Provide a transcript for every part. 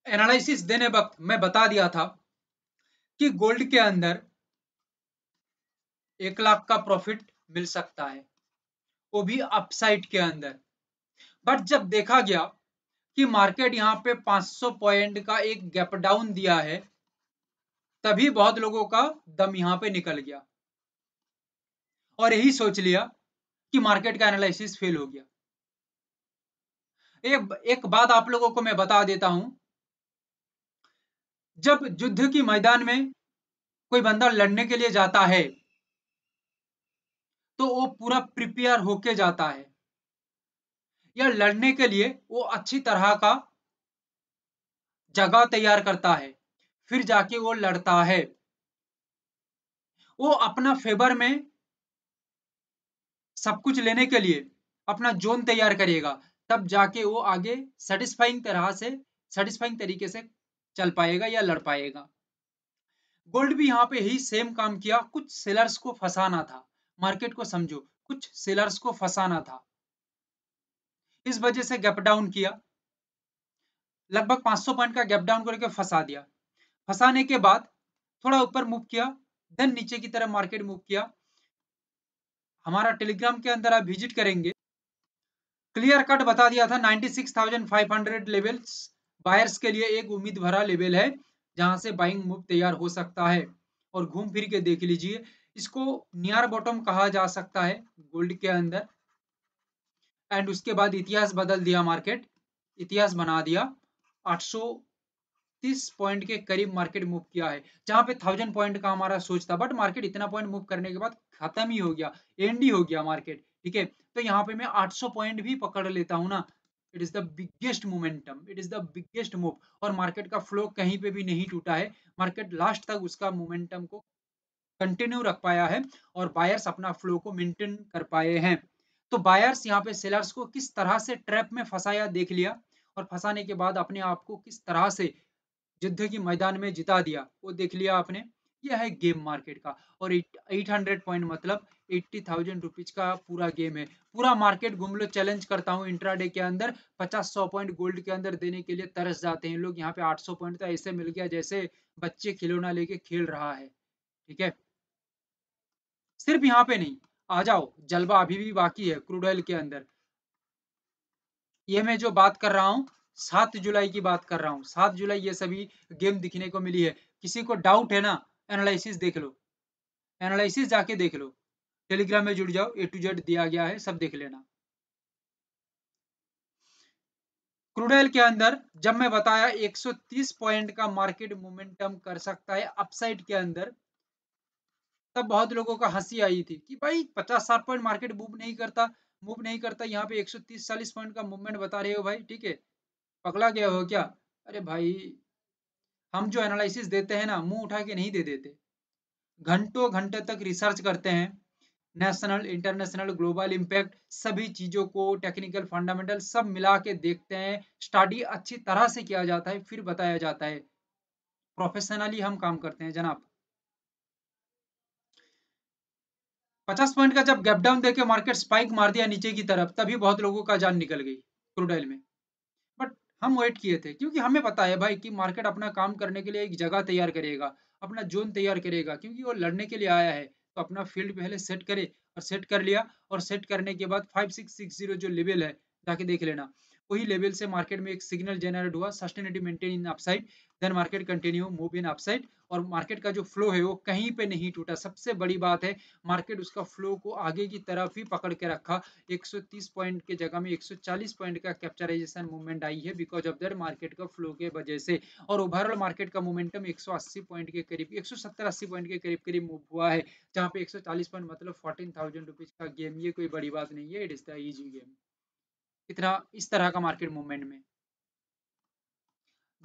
Analysis देने वक्त मैं बता दिया था कि गोल्ड के अंदर 1 लाख का प्रॉफिट मिल सकता है, वो भी अपसाइड के अंदर। बट जब देखा गया कि मार्केट यहाँ पे 500 पॉइंट का एक गैप डाउन दिया है, तभी बहुत लोगों का दम यहाँ पे निकल गया और यही सोच लिया कि मार्केट का एनालिसिस फेल हो गया। एक बात आप लोगों को मैं बता देता हूं, जब युद्ध की मैदान में कोई बंदा लड़ने के लिए जाता है तो वो पूरा प्रिपेयर होके जाता है, या लड़ने के लिए वो अच्छी तरह का जगह तैयार करता है, फिर जाके वो लड़ता है। वो अपना फेवर में सब कुछ लेने के लिए अपना जोन तैयार करेगा, तब जाके वो आगे सेटिस्फाइंग तरीके से चल पाएगा या लड़ पाएगा। गोल्ड भी यहाँ पे यही सेम काम किया, कुछ सेलर्स को फंसाना था। मार्केट को समझो, कुछ सेलर्स को फंसाना था, इस वजह से गैप डाउन किया, लगभग 500 पॉइंट का गैप डाउन करके फंसा दिया। फंसाने के बाद थोड़ा ऊपर मूव किया, देन नीचे की तरफ मार्केट मूव किया। हमारा टेलीग्राम के अंदर आप विजिट करेंगे, क्लियर कट बता दिया था 96,500 लेवल्स बायर्स के लिए एक उम्मीद भरा लेवल है, जहां से बाइंग मूव तैयार हो सकता है। और घूम फिर के देख लीजिए, इसको नियर बॉटम कहा जा सकता है गोल्ड के अंदर। एंड उसके बाद इतिहास बदल दिया, मार्केट इतिहास बना दिया। 830 पॉइंट के करीब मार्केट मूव किया है, जहां पे 1000 पॉइंट का हमारा सोच था, बट मार्केट इतना पॉइंट मूव करने के बाद खत्म ही हो गया, एंड ही हो गया मार्केट। ठीक है, तो यहाँ पे मैं 800 पॉइंट भी पकड़ लेता हूँ ना, it is the biggest momentum, it is the biggest move. और मार्केट का फ्लो कहीं पे भी नहीं टूटा है, मार्केट लास्ट तक उसका मोमेंटम को कंटिन्यू रख पाया है और बायर्स अपना फ्लो को मेंटेन कर पाए हैं। तो बायर्स यहाँ पे सेलर्स को किस तरह से ट्रैप में फंसाया देख लिया, और फंसाने के बाद अपने आप को किस तरह से युद्ध की मैदान में जिता दिया वो देख लिया आपने। यह है गेम मार्केट का। और 800 पॉइंट मतलब 80,000 रुपीज का पूरा गेम है। पूरा मार्केट घूम लो, चैलेंज करता हूँ इंट्राडे के अंदर 50-100 पॉइंट गोल्ड के अंदर देने के लिए तरस जाते हैं लोग। यहाँ पे 800 पॉइंट तो ऐसे मिल गया जैसे बच्चे खिलौना लेके खेल रहा है। ठीक है, सिर्फ यहाँ पे नहीं, आ जाओ, जलवा अभी भी बाकी है क्रूड ऑयल के अंदर। ये मैं जो बात कर रहा हूँ 7 जुलाई की बात कर रहा हूँ, 7 जुलाई ये सभी गेम दिखने को मिली है। किसी को डाउट है ना, एनालिसिस देख लो, एनालिसिस जाके देख लो, टेलीग्राम में जुड़ जाओ, A to Z दिया गया है, सब देख लेना। क्रूड ऑयल के अंदर जब मैं बताया 130 पॉइंट का मार्केट मोमेंटम कर सकता है अपसाइड के अंदर, तब बहुत लोगों का हंसी आई थी कि भाई 50-60 पॉइंट मार्केट मूव नहीं करता, यहाँ पे 130-40 पॉइंट का मूवमेंट बता रहे हो भाई, ठीक है, पगला गया हो क्या? अरे भाई, हम जो एनालिसिस देते हैं ना, मुंह उठा के नहीं दे देते, घंटों घंटे तक रिसर्च करते हैं, नेशनल इंटरनेशनल ग्लोबल इम्पैक्ट सभी चीजों को, टेक्निकल फंडामेंटल सब मिला के देखते हैं, स्टडी अच्छी तरह से किया जाता है, फिर बताया जाता है। प्रोफेशनली हम काम करते हैं जनाब। 50 पॉइंट का जब गैप डाउन देके मार्केट स्पाइक मार दिया नीचे की तरफ, तभी बहुत लोगों का जान निकल गई क्रूड ऑयल में। बट हम वेट किए थे, क्योंकि हमें पता है भाई कि मार्केट अपना काम करने के लिए एक जगह तैयार करेगा, अपना जोन तैयार करेगा, क्योंकि वो लड़ने के लिए आया है, तो अपना फील्ड पहले सेट करे। और सेट कर लिया, और सेट करने के बाद 5660 जो लेवल है, जाके देख लेना, वही लेवल से मार्केट में एक सिग्नल जनरेट हुआ, sustainability maintain in upside, then market continue move in upside. और मार्केट का जो फ्लो है वो कहीं पे नहीं टूटा, सबसे बड़ी बात है, मार्केट उसका फ्लो को आगे की तरफ ही पकड़ के रखा। 130 पॉइंट के जगह में 140 पॉइंट का कैप्चराइजेशन मूवमेंट आई है, बिकॉज ऑफ दैट मार्केट का फ्लो के वजह से। और ओवरऑल मार्केट का मोमेंटम 180 पॉइंट के करीब, 170-80 पॉइंट के करीब करीब मूव हुआ है, जहां पे 140 पॉइंट मतलब 14,000 रुपीज का गेम, ये कोई बड़ी बात नहीं है, it is the easy game. इतना इस तरह का मार्केट मूवमेंट में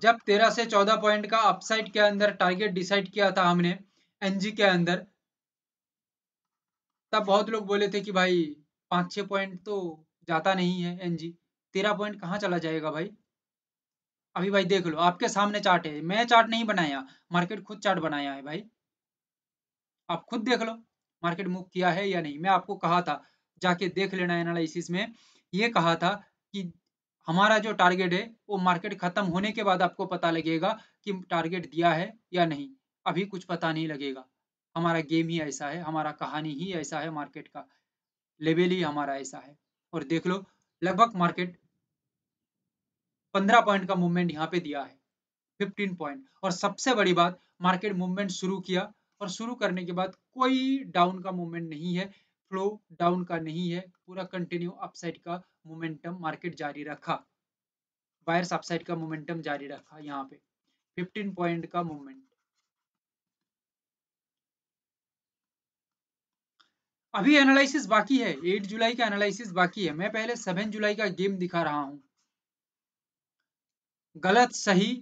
जब 13 से 14 पॉइंट का अपसाइड के अंदर टारगेट डिसाइड किया था हमने एनजी के अंदर, तब बहुत लोग बोले थे कि भाई 5-6 पॉइंट तो जाता नहीं है एनजी, 13 पॉइंट कहाँ चला जाएगा भाई। अभी भाई देख लो, आपके सामने चार्ट है, मैं चार्ट नहीं बनाया, मार्केट खुद चार्ट बनाया है भाई, आप खुद देख लो मार्केट मूव किया है या नहीं। मैं आपको कहा था, जाके देख लेना एनालिसिस में, ये कहा था कि हमारा जो टारगेट है वो मार्केट खत्म होने के बाद आपको पता लगेगा कि टारगेट दिया है या नहीं, अभी कुछ पता नहीं लगेगा। हमारा गेम ही ऐसा है, हमारा कहानी ही ऐसा है, मार्केट का लेवल ही हमारा ऐसा है। और देख लो लगभग मार्केट 15 पॉइंट का मूवमेंट यहाँ पे दिया है, 15 पॉइंट। और सबसे बड़ी बात, मार्केट मूवमेंट शुरू किया और शुरू करने के बाद कोई डाउन का मूवमेंट नहीं है, फ्लो डाउन का नहीं है, पूरा कंटिन्यू अपसाइड का मोमेंटम मार्केट जारी रखा, बायर्स अपसाइड का मोमेंटम जारी रखा। यहाँ पे 15 पॉइंट का मूवमेंट। अभी एनालिसिस बाकी है, 8 जुलाई का एनालिसिस बाकी है। मैं पहले 7 जुलाई का गेम दिखा रहा हूँ। गलत सही,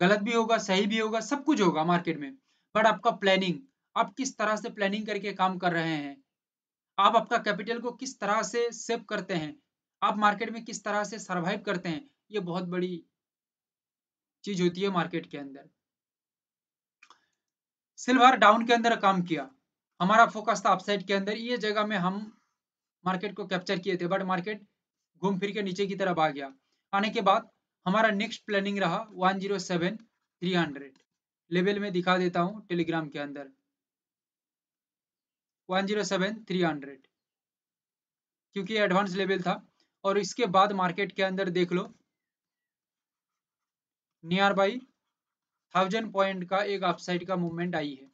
गलत भी होगा सही भी होगा, सब कुछ होगा मार्केट में, बट आपका प्लानिंग, आप किस तरह से प्लानिंग करके काम कर रहे हैं, आप आपका कैपिटल को किस तरह से सेव करते हैं, आप मार्केट में किस तरह से सरवाइव करते हैं, ये बहुत बड़ी चीज होती है मार्केट के अंदर। सिल्वर डाउन के अंदर काम किया, हमारा फोकस था अपसाइड के अंदर, ये जगह में हम मार्केट को कैप्चर किए थे, बट मार्केट घूम फिर के नीचे की तरफ आ गया। आने के बाद हमारा नेक्स्ट प्लानिंग रहा 107,300 लेवल में, दिखा देता हूं टेलीग्राम के अंदर, 107,300, क्योंकि एडवांस लेवल था। और इसके बाद मार्केट के अंदर देख लो नियर बाई 1000 पॉइंट का एक अपसाइड का मूवमेंट आई है,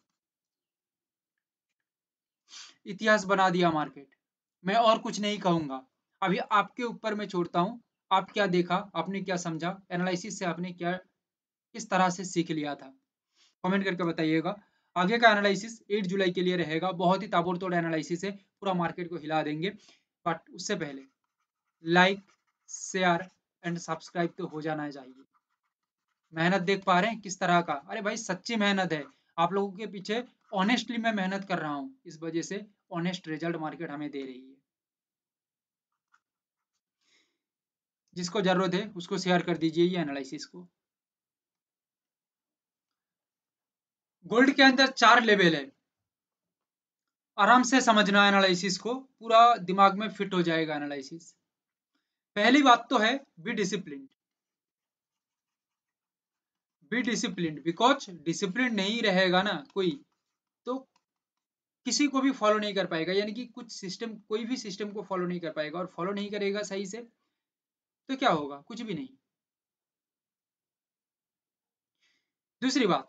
इतिहास बना दिया मार्केट। मैं और कुछ नहीं कहूंगा, अभी आपके ऊपर मैं छोड़ता हूं, आप क्या देखा, आपने क्या समझा, एनालिसिस से आपने क्या किस तरह से सीख लिया था, कमेंट करके बताइएगा। आगे का एनालिसिस 8 जुलाई के लिए रहेगा, बहुत ही ताबड़तोड़ एनालिसिस है, पूरा मार्केट को हिला देंगे। बट उससे पहले लाइक शेयर एंड सब्सक्राइब तो हो जाना चाहिए। मेहनत देख पा रहे हैं किस तरह का, अरे भाई सच्ची मेहनत है, आप लोगों के पीछे ऑनेस्टली मैं मेहनत कर रहा हूँ, इस वजह से ऑनेस्ट रिजल्ट मार्केट हमें दे रही है। जिसको जरूरत है उसको शेयर कर दीजिए ये एनालिसिस को। गोल्ड के अंदर 4 लेवल है, आराम से समझना एनालिसिस को, पूरा दिमाग में फिट हो जाएगा एनालिसिस। पहली बात तो है be discipline, be discipline, because discipline नहीं रहेगा ना कोई, तो किसी को भी फॉलो नहीं कर पाएगा, यानी कि कुछ सिस्टम, कोई भी सिस्टम को फॉलो नहीं कर पाएगा, और फॉलो नहीं करेगा सही से तो क्या होगा, कुछ भी नहीं। दूसरी बात,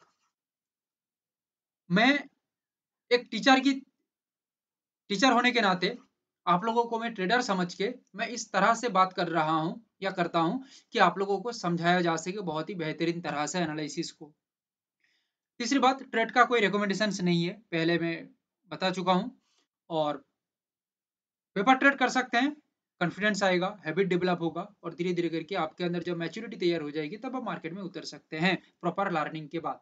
मैं एक टीचर होने के नाते आप लोगों को मैं ट्रेडर समझ के मैं इस तरह से बात कर रहा हूं या करता हूं कि आप लोगों को समझाया जा सके बहुत ही बेहतरीन तरह से एनालिसिस को। तीसरी बात, ट्रेड का कोई रिकमेंडेशन नहीं है, पहले मैं बता चुका हूं। और पेपर ट्रेड कर सकते हैं, कॉन्फिडेंस आएगा, हैबिट डेवलप होगा, और धीरे धीरे करके आपके अंदर जब मैच्योरिटी तैयार हो जाएगी तब आप मार्केट में उतर सकते हैं प्रॉपर लर्निंग के बाद।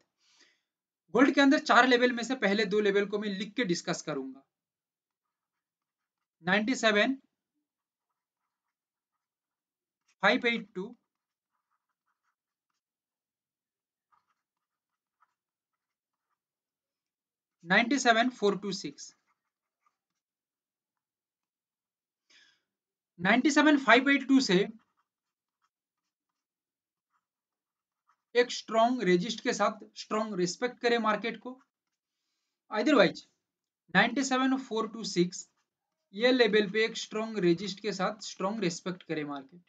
गोल्ड के अंदर 4 लेवल में से पहले 2 लेवल को मैं लिख के डिस्कस करूंगा। 97 582 97 426, 97 582 से एक स्ट्रॉन्ग रेजिस्ट के साथ स्ट्रॉन्ग रिस्पेक्ट करे मार्केट को, अदरवाइज 97 426 ये लेवल पे एक स्ट्रॉन्ग रेजिस्ट के साथ स्ट्रॉन्ग रिस्पेक्ट करे मार्केट।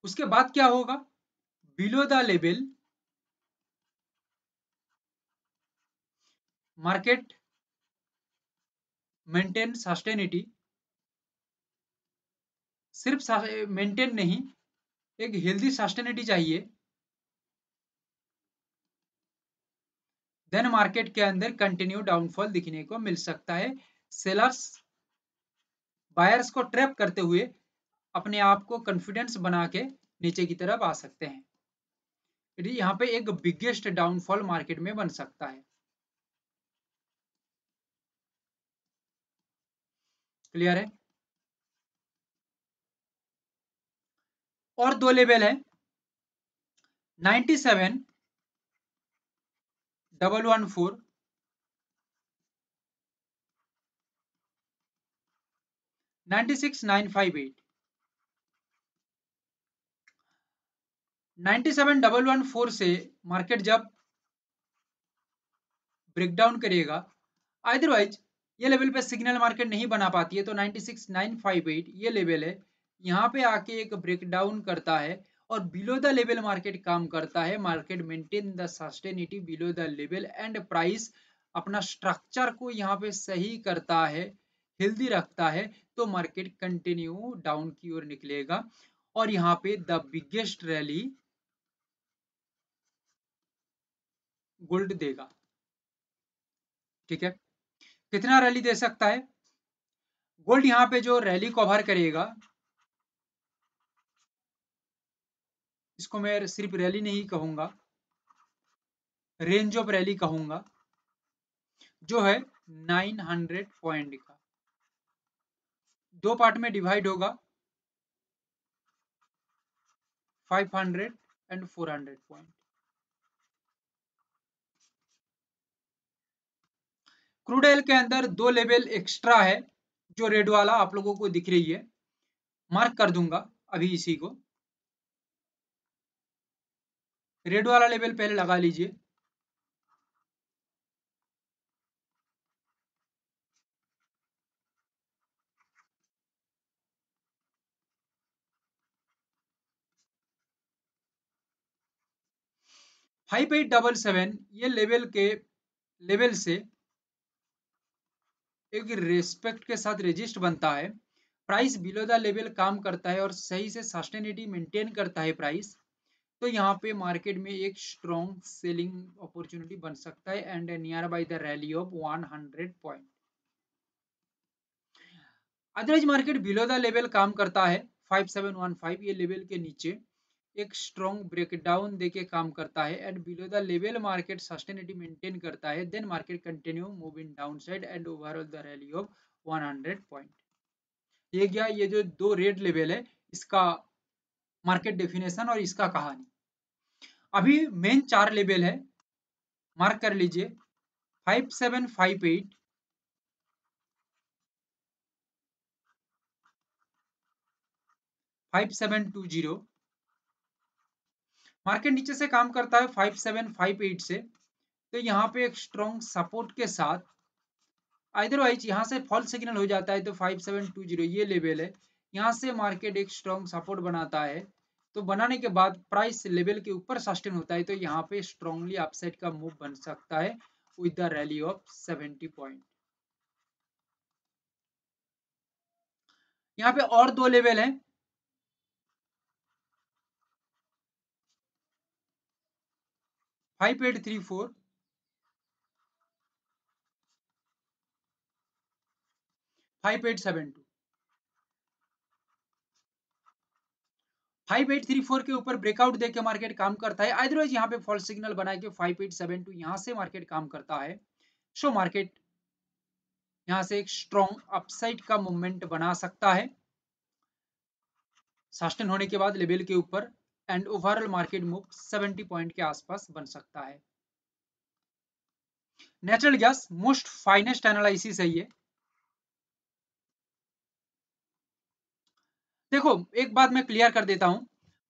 उसके बाद क्या होगा, below the level market maintain sustainability, सिर्फ मेंटेन नहीं, एक हेल्दी सस्टेनिटी चाहिए, देन मार्केट के अंदर कंटिन्यू डाउनफॉल दिखने को मिल सकता है। सेलर्स बायर्स को ट्रैप करते हुए अपने आप को कॉन्फिडेंस बना के नीचे की तरफ आ सकते हैं, यहाँ पे एक बिगेस्ट डाउनफॉल मार्केट में बन सकता है। क्लियर है। और 2 लेवल है 97 114, 96 958, 97,114 से मार्केट जब ब्रेकडाउन करेगा, अदरवाइज ये लेवल पे सिग्नल मार्केट नहीं बना पाती है, तो 96,958 ये लेवल है, यहाँ पे आके एक ब्रेकडाउन करता है और बिलो द लेवल मार्केट काम करता है। Market maintain the sustainability below the level and price अपना स्ट्रक्चर को यहाँ पे सही करता है, हेल्दी रखता है, तो मार्केट कंटिन्यू डाउन की ओर निकलेगा और यहाँ पे द बिगेस्ट रैली गोल्ड देगा। ठीक है, कितना रैली दे सकता है गोल्ड? यहाँ पे जो रैली कवर करेगा, इसको मैं सिर्फ रैली नहीं कहूंगा, रेंज ऑफ रैली कहूंगा, जो है 900 पॉइंट का। दो पार्ट में डिवाइड होगा, 500 एंड 400 पॉइंट। क्रूड ऑयल के अंदर दो लेवल एक्स्ट्रा है, जो रेड वाला आप लोगों को दिख रही है, मार्क कर दूंगा अभी इसी को। रेड वाला लेवल पहले लगा लीजिए, 5877 ये लेवल से एक रेस्पेक्ट के साथ रेजिस्ट बनता है। प्राइस बिलो द लेवल काम करता है और सही से सस्टेनिटी मेंटेन करता है प्राइस, तो यहाँ पे मार्केट में एक स्ट्रॉन्ग सेलिंग अपॉर्चुनिटी बन सकता है and near by the rally of 100 point. Otherwise market below the level काम करता है 5715 ये लेवल के नीचे एक स्ट्रॉन्ग ब्रेकडाउन देके काम करता है and below the level market sustainability maintain करता है, then market continue move in downside and overall the rally of 100 point. ये गया ये जो दो रेड लेवल है, इसका मार्केट डेफिनेशन और इसका कहानी। अभी मेन चार लेवल है, मार्क कर लीजिए, 5758, 5720। मार्केट नीचे से काम करता है 5758 से, तो यहाँ पे एक स्ट्रॉन्ग सपोर्ट के साथ, अदरवाइज यहाँ से फॉल सिग्नल हो जाता है तो 5720 ये लेवल है, यहाँ से मार्केट एक स्ट्रॉन्ग सपोर्ट बनाता है, तो बनाने के बाद प्राइस लेवल के ऊपर सस्टेन होता है, तो यहाँ पे स्ट्रॉन्गली अपसाइड का मूव बन सकता है with the rally of 70 point. यहाँ पे और दो लेवल है, 5834, 5872। 5834 के ऊपर ब्रेकआउट देके मार्केट काम करता है, अदरवाइज यहाँ पे फॉल्स सिग्नल बना के 5872 यहाँ से मार्केट काम करता है। सो मार्केट यहाँ से एक स्ट्रॉन्ग अपसाइड का मूवमेंट बना सकता है सस्टेन होने के बाद लेवल के ऊपर, and overall market move 70 point के आसपास बन सकता है। Natural gas most finest analysis है ये। देखो एक बात मैं क्लियर कर देता हूं,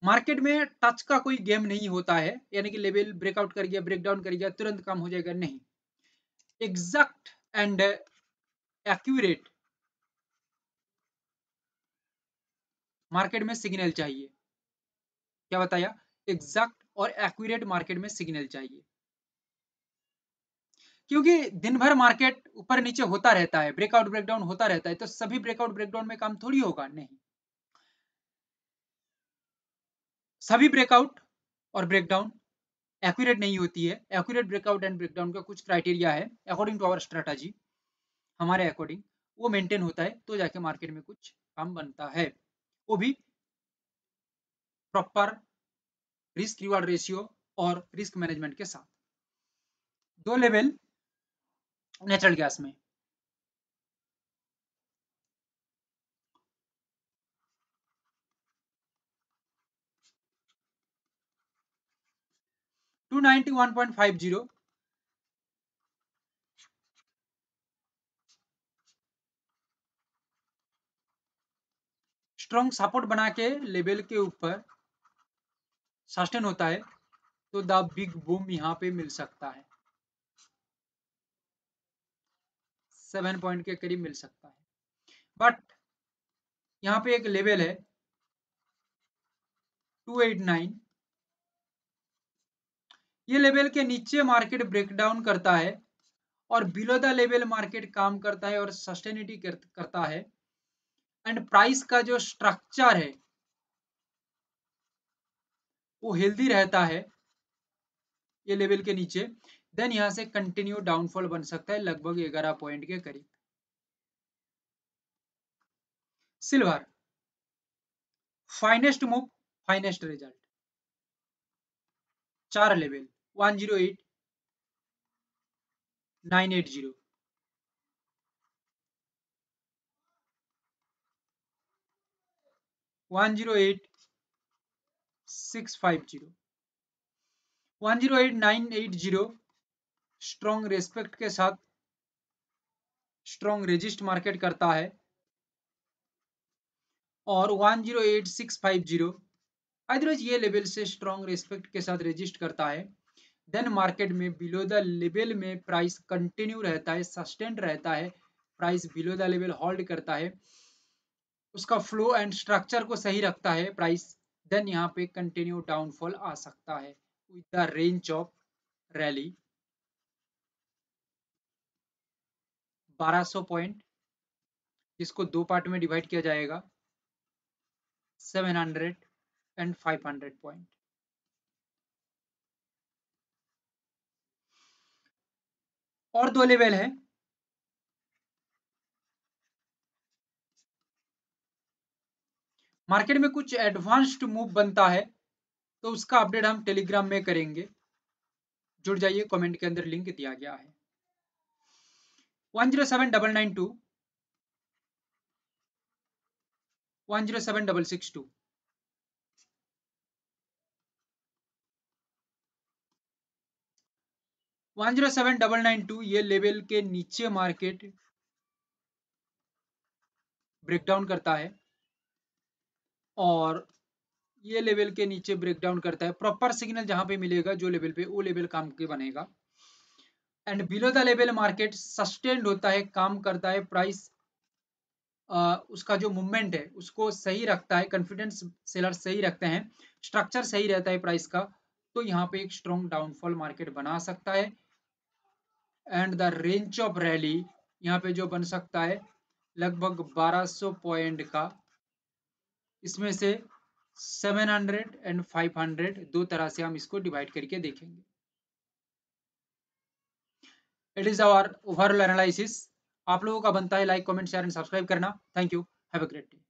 मार्केट में टच का कोई गेम नहीं होता है, यानी कि लेवल ब्रेकआउट कर गया ब्रेकडाउन कर गया तुरंत काम हो जाएगा, नहीं। एग्जैक्ट एंड एक्यूरेट मार्केट में सिग्नल चाहिए। क्या बताया? एग्जैक्ट और एक्यूरेट मार्केट में सिग्नल चाहिए, क्योंकि दिन भर मार्केट ऊपर नीचे होता रहता है, ब्रेकआउट ब्रेकडाउन होता रहता है, तो सभी ब्रेकआउट ब्रेकडाउन में काम थोड़ी होगा, नहीं। सभी ब्रेकआउट और ब्रेकडाउन एक्यूरेट नहीं होती है। एक्यूरेट ब्रेकआउट एंड ब्रेकडाउन का कुछ क्राइटेरिया है, अकॉर्डिंग टू आवर स्ट्रेटजी, हमारे अकॉर्डिंग वो मेंटेन होता है, तो जाके मार्केट में कुछ काम बनता है, वो भी प्रॉपर रिस्क रिवार्ड रेशियो और रिस्क मैनेजमेंट के साथ। दो लेवल नेचुरल गैस में, 291.50 स्ट्रॉन्ग सपोर्ट बना के लेवल के ऊपर सस्टेन होता है तो द बिग बूम यहाँ पे मिल सकता है, 7 पॉइंट के करीब मिल सकता है। बट यहाँ पे एक लेवल है 289, ये लेवल के नीचे मार्केट ब्रेकडाउन करता है और बिलो द लेवल मार्केट काम करता है और सस्टेनिटी करता है, एंड प्राइस का जो स्ट्रक्चर है वो हेल्दी रहता है ये लेवल के नीचे, देन यहां से कंटिन्यू डाउनफॉल बन सकता है लगभग 11 पॉइंट के करीब। Silver finest move, finest result, 4 level 108, 980, 108, 650, 108, 980 strong respect के साथ स्ट्रॉन्ग रेजिस्ट मार्केट करता है, और 108,650 अदरवाइज ये लेवल से स्ट्रॉन्ग रेस्पेक्ट के साथ रेजिस्ट करता है, देन मार्केट में बिलो द लेवल में प्राइस कंटिन्यू रहता है, सस्टेन्ड रहता है, price below the level hold करता है, उसका फ्लो एंड स्ट्रक्चर को सही रखता है प्राइस, देन यहाँ पे कंटिन्यू डाउनफॉल आ सकता है with the range of rally 1200 point, जिसको दो पार्ट में डिवाइड किया जाएगा, 700 एंड 500 पॉइंट। और दो लेवल है, मार्केट में कुछ एडवांस्ड मूव बनता है तो उसका अपडेट हम टेलीग्राम में करेंगे, जुड़ जाइए, कमेंट के अंदर लिंक दिया गया है। 107,992, 107,662, 107,992 ये लेवल के नीचे मार्केट ब्रेकडाउन करता है और ये लेवल के नीचे ब्रेकडाउन करता है, प्रॉपर सिग्नल जहां पे मिलेगा जो लेवल पे, वो लेवल काम के बनेगा, and below the level market sustained होता है, काम करता है, प्राइस उसका जो मूवमेंट है उसको सही रखता है, कॉन्फिडेंस सेलर सही रखते हैं, स्ट्रक्चर सही रहता है प्राइस का, तो यहाँ पे एक स्ट्रॉन्ग डाउनफॉल मार्केट बना सकता है, and the range of rally यहाँ पे जो बन सकता है लगभग 1200 पॉइंट का, इसमें से 700 एंड 500 दो तरह से हम इसको डिवाइड करके देखेंगे। It is our overall analysis. आप लोगों का बनता है like, comment, share and subscribe करना। Thank you, have a great day.